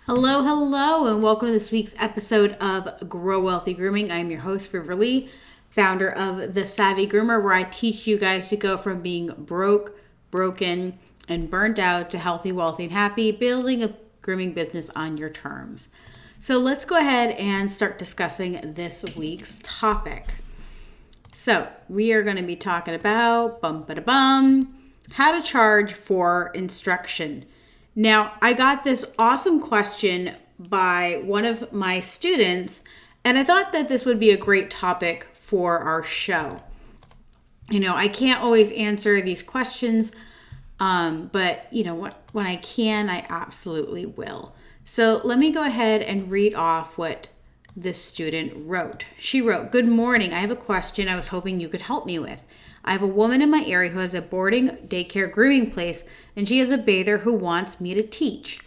Hello, hello, and welcome to this week's episode of Grow Wealthy Grooming. I'm your host, River Lee, founder of the Savvy Groomer, where I teach you guys to go from being broke, broken, and burnt out to healthy, wealthy, and happy, building a grooming business on your terms. So let's go ahead and start discussing this week's topic. So we are going to be talking about how to charge for instruction. Now, I got this awesome question by one of my students, and I thought that this would be a great topic for our show. I can't always answer these questions, but when I can, I absolutely will. So let me go ahead and read off what this student wrote. She wrote, "Good morning. I have a question I was hoping you could help me with. I have a woman in my area who has a boarding daycare grooming place, and she has a bather who wants me to teach.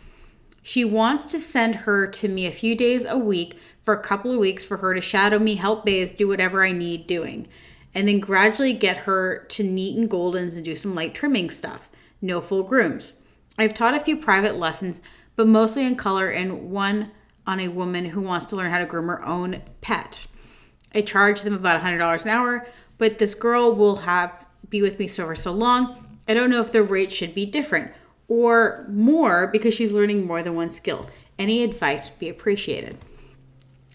She wants to send her to me a few days a week for a couple of weeks for her to shadow me, help bathe, do whatever I need doing, and then gradually get her to neat and goldens and do some light trimming stuff. No full grooms. I've taught a few private lessons, but mostly in color and one on a woman who wants to learn how to groom her own pet. I charge them about $100 an hour, but this girl will be with me for so long. I don't know if the rate should be different or more because she's learning more than one skill. Any advice would be appreciated."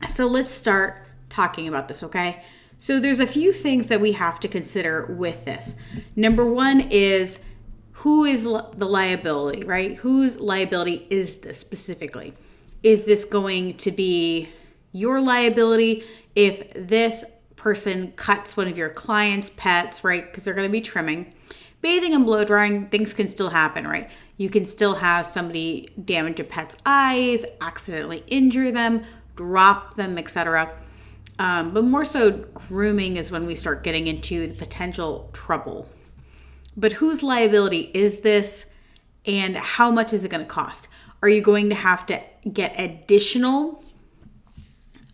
So let's start talking about this, okay? So there's a few things that we have to consider with this. Number one is who is the liability, right? Whose liability is this specifically? Is this going to be your liability if this person cuts one of your clients' pets, right? Because they're going to be trimming. Bathing and blow drying, things can still happen, right? You can still have somebody damage a pet's eyes, accidentally injure them, drop them, etc. But more so, grooming is when we start getting into the potential trouble. But whose liability is this, and how much is it going to cost? Are you going to have to get additional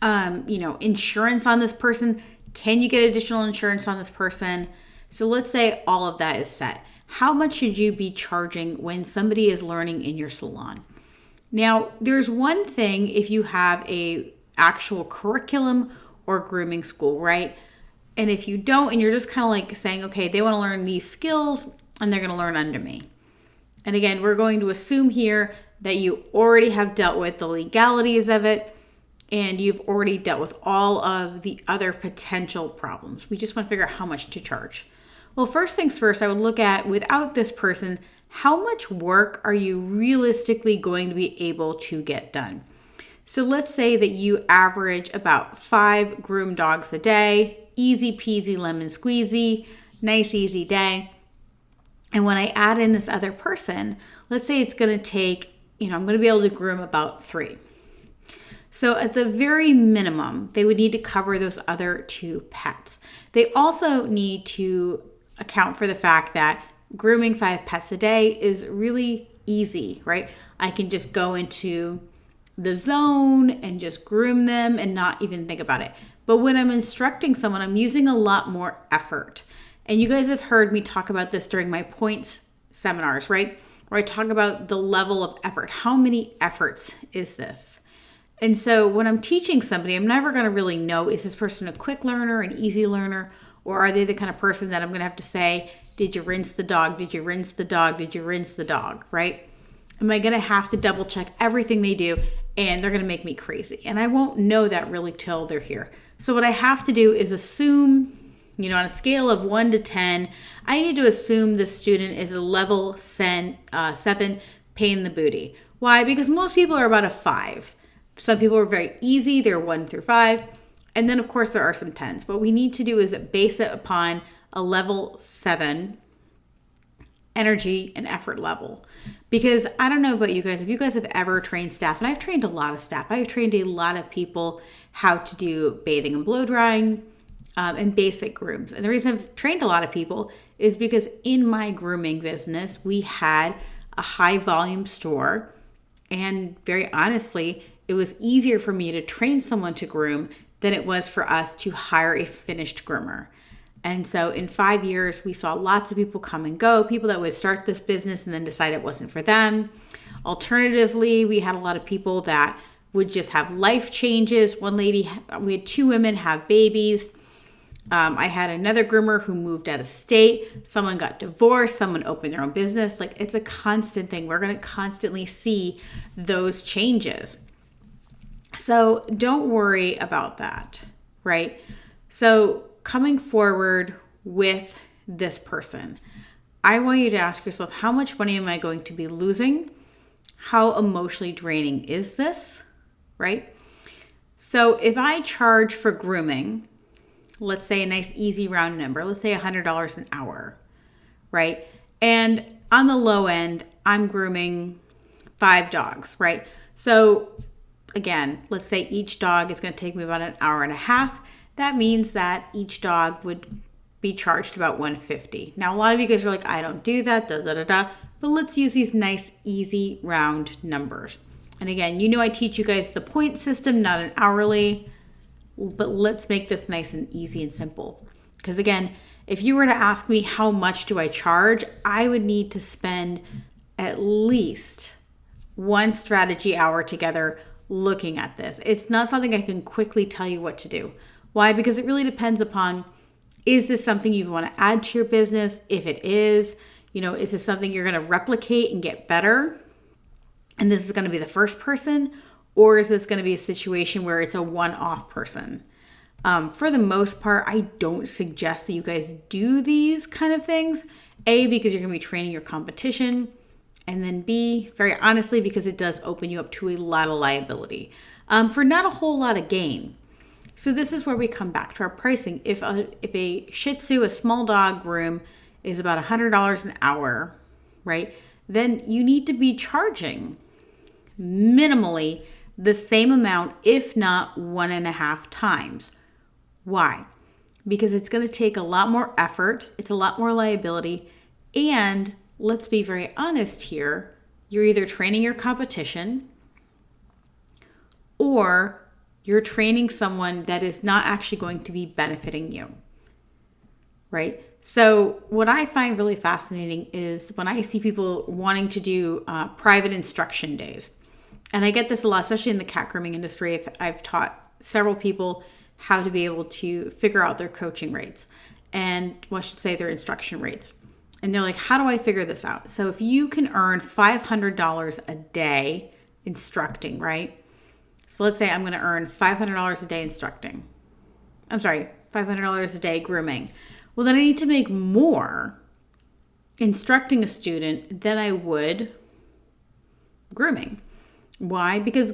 insurance on this person? Can you get additional insurance on this person? So let's say all of that is set. How much should you be charging when somebody is learning in your salon? Now, there's one thing if you have a actual curriculum or grooming school, right? And if you don't, and you're just kind of like saying, okay, they want to learn these skills and they're going to learn under me. And again, we're going to assume here that you already have dealt with the legalities of it, and you've already dealt with all of the other potential problems. We just want to figure out how much to charge. Well, first things first, I would look at, without this person, how much work are you realistically going to be able to get done? So let's say that you average about 5 groomed dogs a day, easy peasy lemon squeezy, nice easy day. And when I add in this other person, let's say it's going to take, I'm going to be able to groom about 3. So at the very minimum, they would need to cover those other 2 pets. They also need to account for the fact that grooming 5 pets a day is really easy, right? I can just go into the zone and just groom them and not even think about it. But when I'm instructing someone, I'm using a lot more effort. And you guys have heard me talk about this during my points seminars, right? Where I talk about the level of effort. How many efforts is this? And so when I'm teaching somebody, I'm never going to really know, is this person a quick learner, an easy learner, or are they the kind of person that I'm going to have to say, did you rinse the dog? Did you rinse the dog? Did you rinse the dog, right? Am I going to have to double check everything they do, and they're going to make me crazy? And I won't know that really till they're here. So what I have to do is assume, on a scale of 1 to 10, I need to assume the student is a level 7 pain in the booty. Why? Because most people are about a 5. Some people are very easy, they're 1 through 5. And then of course there are some 10s. What we need to do is base it upon a level 7 energy and effort level. Because I don't know about you guys, if you guys have ever trained staff, and I've trained a lot of staff, I've trained a lot of people how to do bathing and blow drying and basic grooms. And the reason I've trained a lot of people is because in my grooming business, we had a high volume store, and very honestly, it was easier for me to train someone to groom than it was for us to hire a finished groomer. And so in 5 years, we saw lots of people come and go, people that would start this business and then decide it wasn't for them. Alternatively, we had a lot of people that would just have life changes. One lady, we had 2 women have babies. I had another groomer who moved out of state. Someone got divorced. Someone opened their own business. Like, it's a constant thing. We're going to constantly see those changes. So don't worry about that, right? So coming forward with this person, I want you to ask yourself, how much money am I going to be losing? How emotionally draining is this, right? So if I charge for grooming, let's say a nice easy round number, let's say $100 an hour, right? And on the low end, I'm grooming 5 dogs, right? So again, let's say each dog is going to take me about an hour and a half. That means that each dog would be charged about $150. Now, a lot of you guys are like, I don't do that, but let's use these nice, easy, round numbers. And again, I teach you guys the point system, not an hourly, but let's make this nice and easy and simple. Because again, if you were to ask me how much do I charge, I would need to spend at least 1 strategy hour together looking at this. It's not something I can quickly tell you what to do. Why? Because it really depends upon, is this something you want to add to your business? If it is, is this something you're going to replicate and get better? And this is going to be the first person, or is this going to be a situation where it's a one-off person? For the most part, I don't suggest that you guys do these kind of things. A, because you're going to be training your competition. And then B, very honestly, because it does open you up to a lot of liability for not a whole lot of gain. So this is where we come back to our pricing. If a Shih Tzu, a small dog groom, is about $100 an hour, right? Then you need to be charging minimally the same amount, if not 1.5 times. Why? Because it's going to take a lot more effort. It's a lot more liability. And let's be very honest here. You're either training your competition or you're training someone that is not actually going to be benefiting you, right? So what I find really fascinating is when I see people wanting to do private instruction days. And I get this a lot, especially in the cat grooming industry. I've taught several people how to be able to figure out their coaching rates and, well, I should say their instruction rates. And they're like, how do I figure this out? So if you can earn $500 a day instructing, right? So let's say I'm going to earn $500 a day instructing. I'm sorry, $500 a day grooming. Well, then I need to make more instructing a student than I would grooming. Why? Because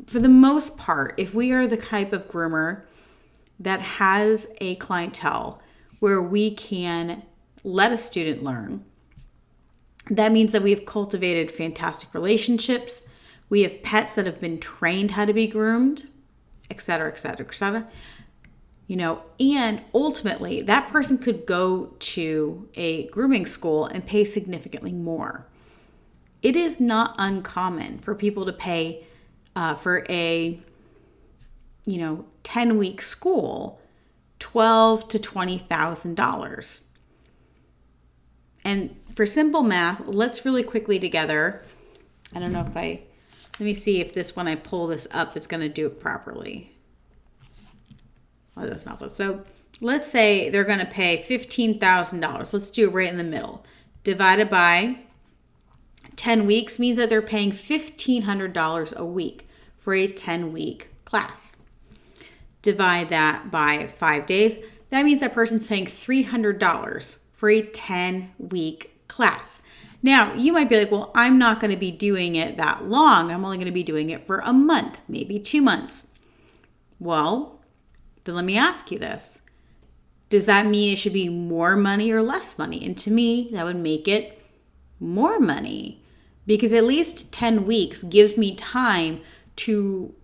for the most part, if we are the type of groomer that has a clientele where we can let a student learn, that means that we've cultivated fantastic relationships. We have pets that have been trained how to be groomed, et cetera, et cetera, et cetera. And ultimately that person could go to a grooming school and pay significantly more. It is not uncommon for people to pay for a 10-week school $12,000 to $20,000. And for simple math, let's really quickly together. I don't know if let me see if this, when I pull this up, it's going to do it properly. Well, that's not good. So let's say they're going to pay $15,000. Let's do it right in the middle. Divided by 10 weeks means that they're paying $1,500 a week for a 10-week class. Divide that by 5 days. That means that person's paying $300 for a 10-week class. Now, you might be like, well, I'm not going to be doing it that long. I'm only going to be doing it for a month, maybe 2 months. Well, then let me ask you this. Does that mean it should be more money or less money? And to me, that would make it more money, because at least 10 weeks gives me time to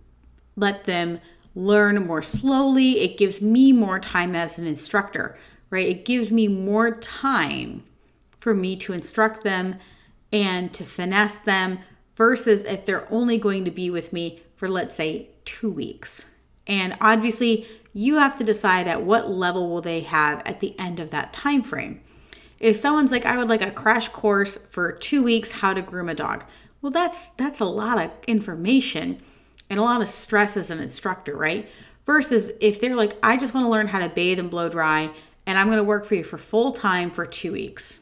let them learn more slowly. It gives me more time as an instructor, right? It gives me more time for me to instruct them and to finesse them versus if they're only going to be with me for, let's say, 2 weeks. And obviously, you have to decide at what level will they have at the end of that time frame. If someone's like, I would like a crash course for 2 weeks, how to groom a dog. Well, that's a lot of information and a lot of stress as an instructor, right? Versus if they're like, I just want to learn how to bathe and blow dry, and I'm going to work for you for full time for 2 weeks.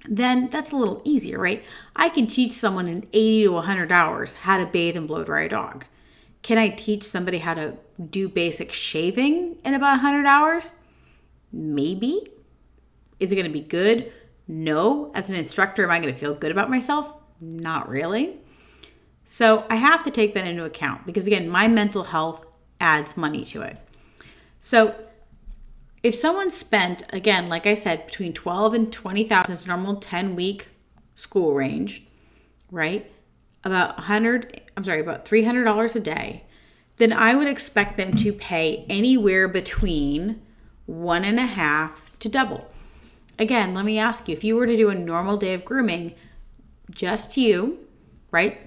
Then that's a little easier, right? I can teach someone in 80 to 100 hours how to bathe and blow dry a dog. Can I teach somebody how to do basic shaving in about 100 hours? Maybe. Is it going to be good? No. As an instructor, am I going to feel good about myself? Not really. So I have to take that into account because, again, my mental health adds money to it. So if someone spent, again, like I said, between 12 and 20,000 is normal 10-week school range, right? About $300 a day, then I would expect them to pay anywhere between 1.5 to double. Again, let me ask you, if you were to do a normal day of grooming, just you, right?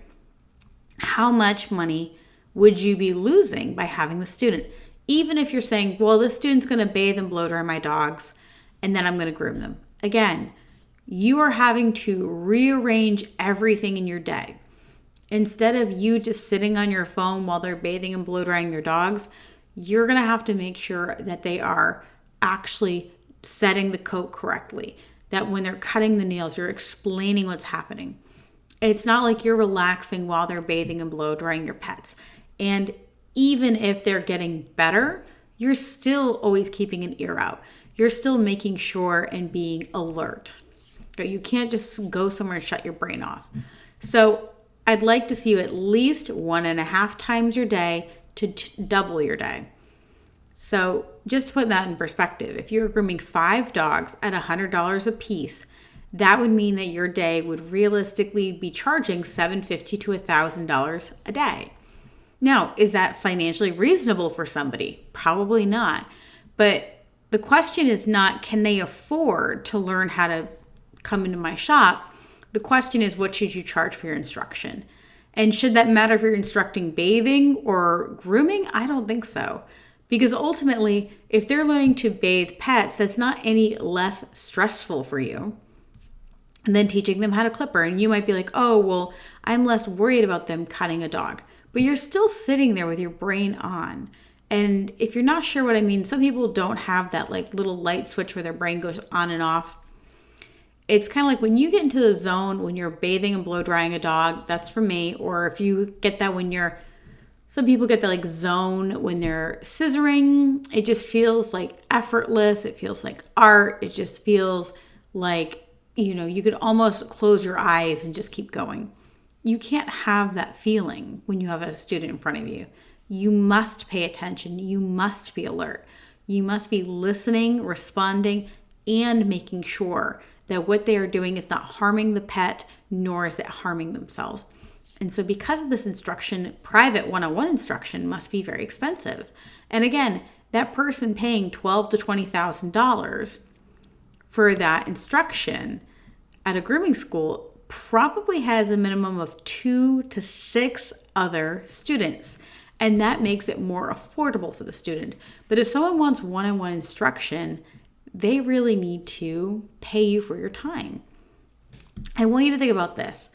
How much money would you be losing by having the student? Even if you're saying, well, this student's going to bathe and blow dry my dogs, and then I'm going to groom them. Again, you are having to rearrange everything in your day. Instead of you just sitting on your phone while they're bathing and blow drying their dogs, you're going to have to make sure that they are actually setting the coat correctly. That when they're cutting the nails, you're explaining what's happening. It's not like you're relaxing while they're bathing and blow drying your pets. And even if they're getting better, you're still always keeping an ear out. You're still making sure and being alert. You can't just go somewhere and shut your brain off. So I'd like to see you at least 1.5 times your day to double your day. So just to put that in perspective, if you're grooming 5 dogs at $100 a piece, that would mean that your day would realistically be charging $750 to $1,000 a day. Now, is that financially reasonable for somebody? Probably not. But the question is not, can they afford to learn how to come into my shop? The question is, what should you charge for your instruction? And should that matter if you're instructing bathing or grooming? I don't think so. Because ultimately, if they're learning to bathe pets, that's not any less stressful for you than teaching them how to clipper. And you might be like, oh, well, I'm less worried about them cutting a dog. But you're still sitting there with your brain on. And if you're not sure what I mean, some people don't have that like little light switch where their brain goes on and off. It's kind of like when you get into the zone when you're bathing and blow drying a dog, that's for me. Or if you get that some people get that like zone when they're scissoring. It just feels like effortless. It feels like art. It just feels like, you could almost close your eyes and just keep going. You can't have that feeling when you have a student in front of you. You must pay attention. You must be alert. You must be listening, responding, and making sure that what they are doing is not harming the pet, nor is it harming themselves. And so because of this instruction, private one-on-one instruction must be very expensive. And again, that person paying $12,000 to $20,000 for that instruction at a grooming school probably has a minimum of 2 to 6 other students. And that makes it more affordable for the student. But if someone wants one-on-one instruction, they really need to pay you for your time. I want you to think about this.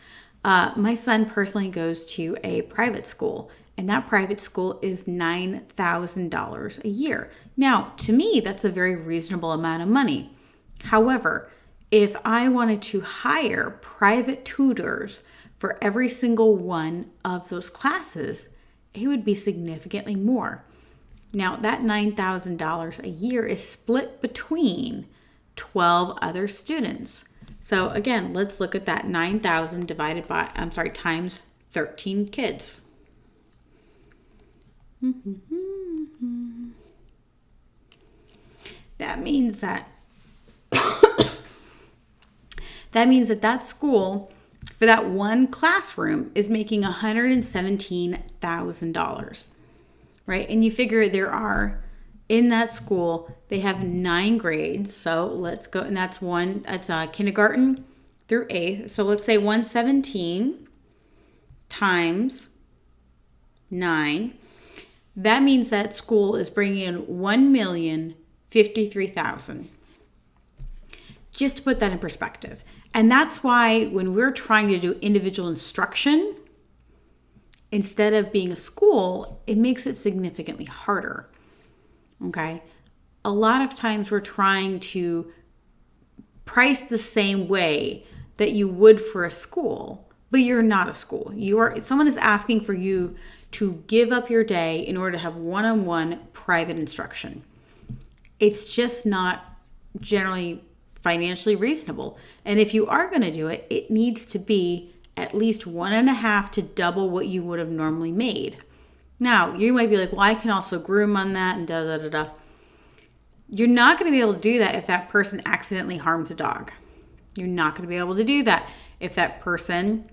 My son personally goes to a private school, and that private school is $9,000 a year. Now, to me, that's a very reasonable amount of money. However, if I wanted to hire private tutors for every single one of those classes, it would be significantly more. Now, that $9,000 a year is split between 12 other students. So again, let's look at that 9,000 times 13 kids. That means that that school for that one classroom is making $117,000, right? And you figure there are in that school, they have 9 grades. So let's go, and that's kindergarten through 8th. So let's say 117 times 9. That means that school is bringing in $1,053,000. Just to put that in perspective. And that's why when we're trying to do individual instruction, instead of being a school, it makes it significantly harder. Okay? A lot of times we're trying to price the same way that you would for a school, but you're not a school. Someone is asking for you to give up your day in order to have one-on-one private instruction. It's just not generally financially reasonable. And if you are going to do it, it needs to be at least 1.5 to double what you would have normally made. Now, you might be like, well, I can also groom on that and da-da-da-da. You're not going to be able to do that if that person accidentally harms a dog. You're not going to be able to do that if that person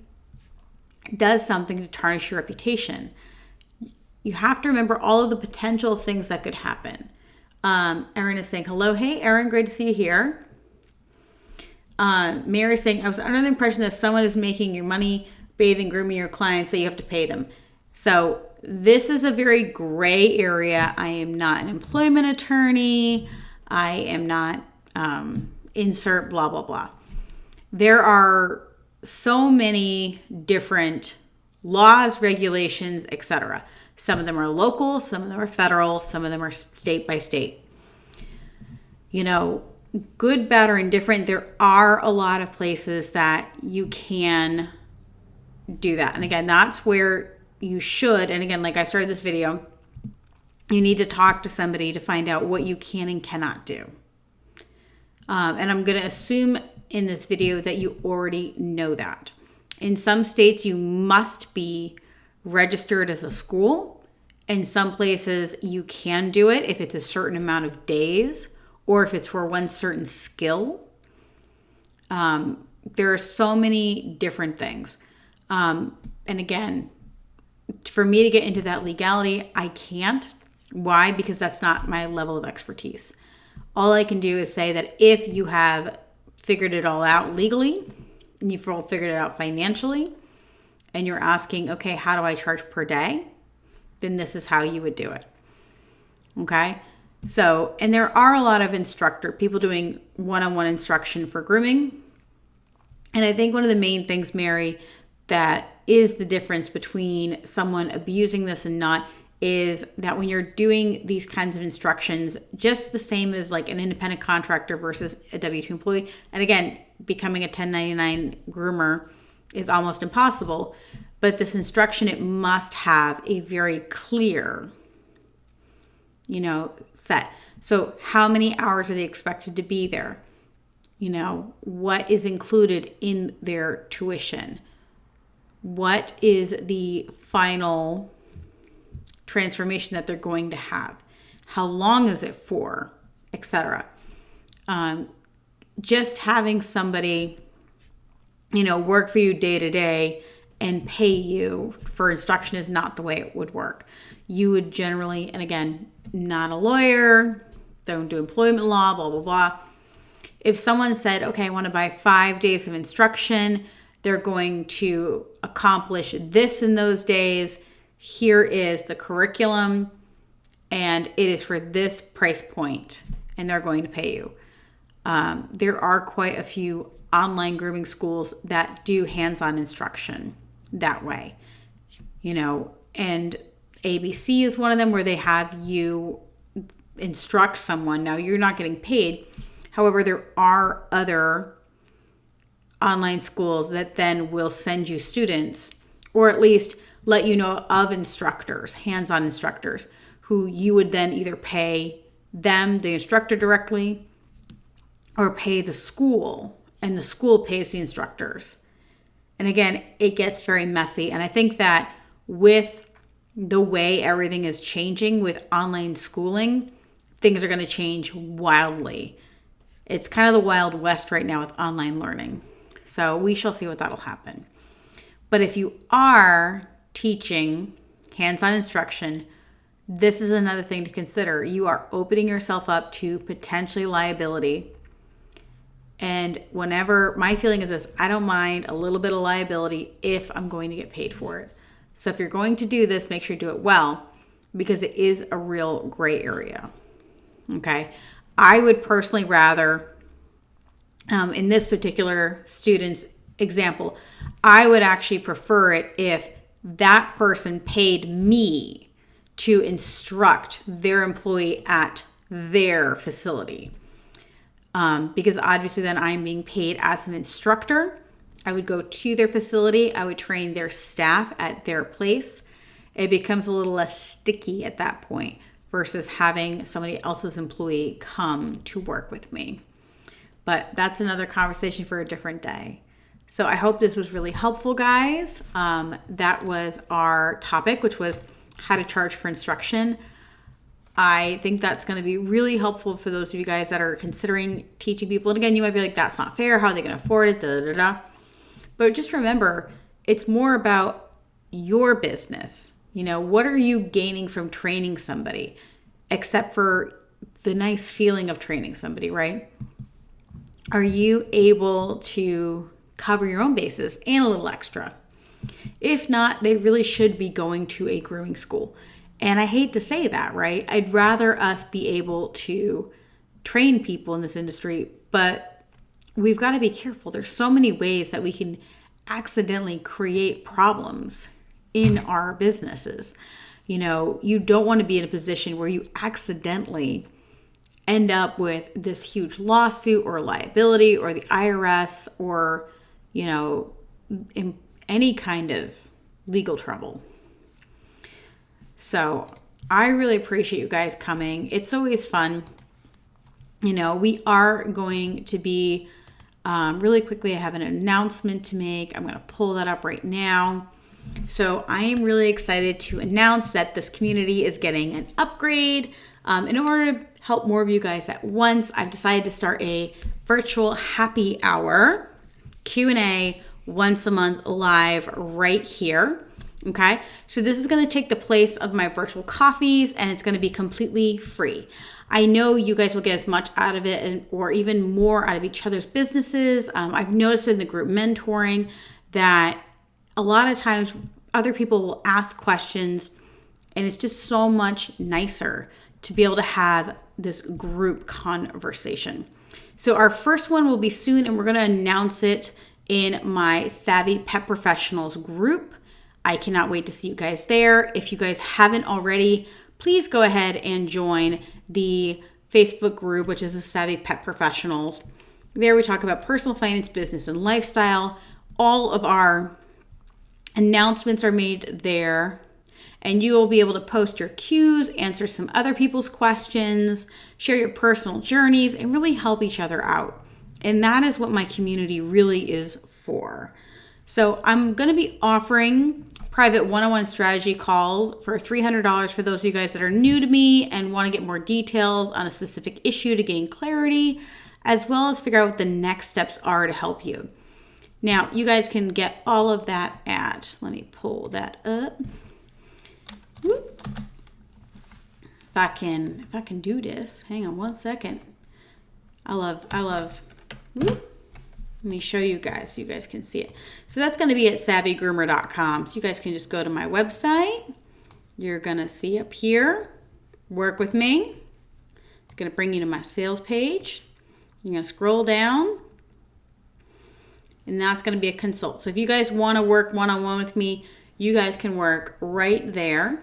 does something to tarnish your reputation. You have to remember all of the potential things that could happen. Erin is saying, hello. Hey, Erin, great to see you here. Mary is saying, I was under the impression that someone is making your money bathing, grooming your clients, that you have to pay them. So this is a very gray area. I am not an employment attorney. I am not insert blah, blah, blah. There are so many different laws, regulations, etc. Some of them are local, some of them are federal, some of them are state by state. You know, good, bad, or indifferent, there are a lot of places that you can do that. And again, that's where you should, and again, like I started this video, you need to talk to somebody to find out what you can and cannot do. And I'm going to assume in this video that you already know that. In some states, you must be registered as a school. In some places, you can do it if it's a certain amount of days or if it's for one certain skill. There are so many different things. And again, for me to get into that legality, I can't. Why? Because that's not my level of expertise. All I can do is say that if you have figured it all out legally, and you've all figured it out financially, and you're asking, okay, how do I charge per day? Then this is how you would do it. Okay? So, and there are a lot of people doing one-on-one instruction for grooming. And I think one of the main things, Mary, that is the difference between someone abusing this and not is that when you're doing these kinds of instructions, just the same as like an independent contractor versus a W-2 employee. And again, becoming a 1099 groomer is almost impossible. But this instruction, it must have a very clear, set. So how many hours are they expected to be there? What is included in their tuition? What is the final transformation that they're going to have? How long is it for, etc. Just having somebody, work for you day to day and pay you for instruction is not the way it would work. You would generally, and again, not a lawyer, don't do employment law, blah, blah, blah. If someone said, okay, I want to buy 5 days of instruction, they're going to accomplish this in those days. Here is the curriculum, and it is for this price point, and they're going to pay you. There are quite a few online grooming schools that do hands-on instruction that way, and ABC is one of them where they have you instruct someone. Now, you're not getting paid. However, there are other online schools that then will send you students, or at least let you know of instructors, hands-on instructors, who you would then either pay them, the instructor directly, or pay the school, and the school pays the instructors. And again, it gets very messy. And I think that with the way everything is changing with online schooling, things are going to change wildly. It's kind of the Wild West right now with online learning. So we shall see what that'll happen. But if you are teaching hands-on instruction, this is another thing to consider. You are opening yourself up to potentially liability. And whenever, my feeling is this, I don't mind a little bit of liability if I'm going to get paid for it. So if you're going to do this, make sure you do it well, because it is a real gray area. Okay. I would personally rather In this particular student's example, I would actually prefer it if that person paid me to instruct their employee at their facility. Because obviously then I'm being paid as an instructor. I would go to their facility. I would train their staff at their place. It becomes a little less sticky at that point versus having somebody else's employee come to work with me. But that's another conversation for a different day. So I hope this was really helpful, guys. That was our topic, which was how to charge for instruction. I think that's going to be really helpful for those of you guys that are considering teaching people. And again, you might be like, that's not fair. How are they going to afford it? Da, da, da. But just remember, it's more about your business. You know, what are you gaining from training somebody, except for the nice feeling of training somebody, right? Are you able to cover your own bases and a little extra? If not, they really should be going to a grooming school. And I hate to say that, right? I'd rather us be able to train people in this industry, but we've got to be careful. There's so many ways that we can accidentally create problems in our businesses. You know, you don't want to be in a position where you accidentally end up with this huge lawsuit or liability or the IRS or, you know, in any kind of legal trouble. So I really appreciate you guys coming. It's always fun. You know, we are going to be really quickly, I have an announcement to make. I'm going to pull that up right now. So I am really excited to announce that this community is getting an upgrade. In order to help more of you guys at once, I've decided to start a virtual happy hour Q&A once a month live right here. Okay, so this is going to take the place of my virtual coffees, and it's going to be completely free. I know you guys will get as much out of it or even more out of each other's businesses. I've noticed in the group mentoring that a lot of times other people will ask questions, and it's just so much nicer to be able to have this group conversation. So our first one will be soon, and we're going to announce it in my Savvy Pet Professionals group. I cannot wait to see you guys there. If you guys haven't already, please go ahead and join the Facebook group, which is the Savvy Pet Professionals. There we talk about personal finance, business, and lifestyle. All of our announcements are made there, and you will be able to post your cues, answer some other people's questions, share your personal journeys, and really help each other out. And that is what my community really is for. So I'm going to be offering private one-on-one strategy calls for $300 for those of you guys that are new to me and want to get more details on a specific issue to gain clarity, as well as figure out what the next steps are to help you. Now, you guys can get all of that at, let me pull that up. Whoop. If I can do this, hang on one second. I love, whoop. Let me show you guys so you guys can see it. So that's going to be at savvygroomer.com. So you guys can just go to my website. You're going to see up here, work with me. It's going to bring you to my sales page. You're going to scroll down, and that's going to be a consult. So if you guys want to work one-on-one with me, you guys can work right there.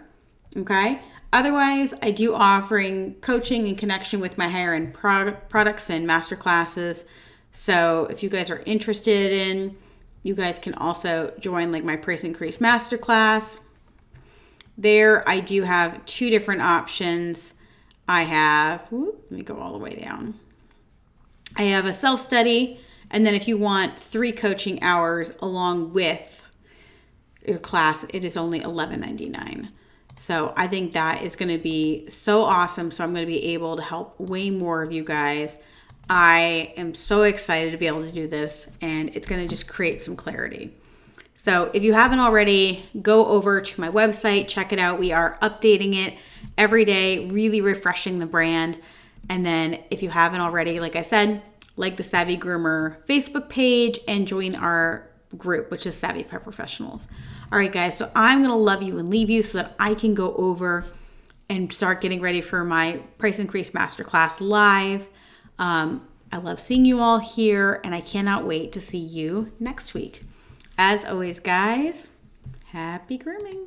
Okay. Otherwise, I do offering coaching in connection with my higher end products and master classes. So if you guys are interested in, you guys can also join like my price increase masterclass. There I do have two different options. I have, let me go all the way down. I have a self-study, and then if you want 3 coaching hours along with your class, it is only $11.99. So I think that is going to be so awesome. So I'm going to be able to help way more of you guys. I am so excited to be able to do this, and it's going to just create some clarity. So if you haven't already, go over to my website, check it out. We are updating it every day, really refreshing the brand. And then if you haven't already, like I said, like the Savvy Groomer Facebook page and join our group, which is Savvy Pet Professionals. All right, guys, so I'm going to love you and leave you so that I can go over and start getting ready for my price increase masterclass live. I love seeing you all here, and I cannot wait to see you next week. As always, guys, happy grooming.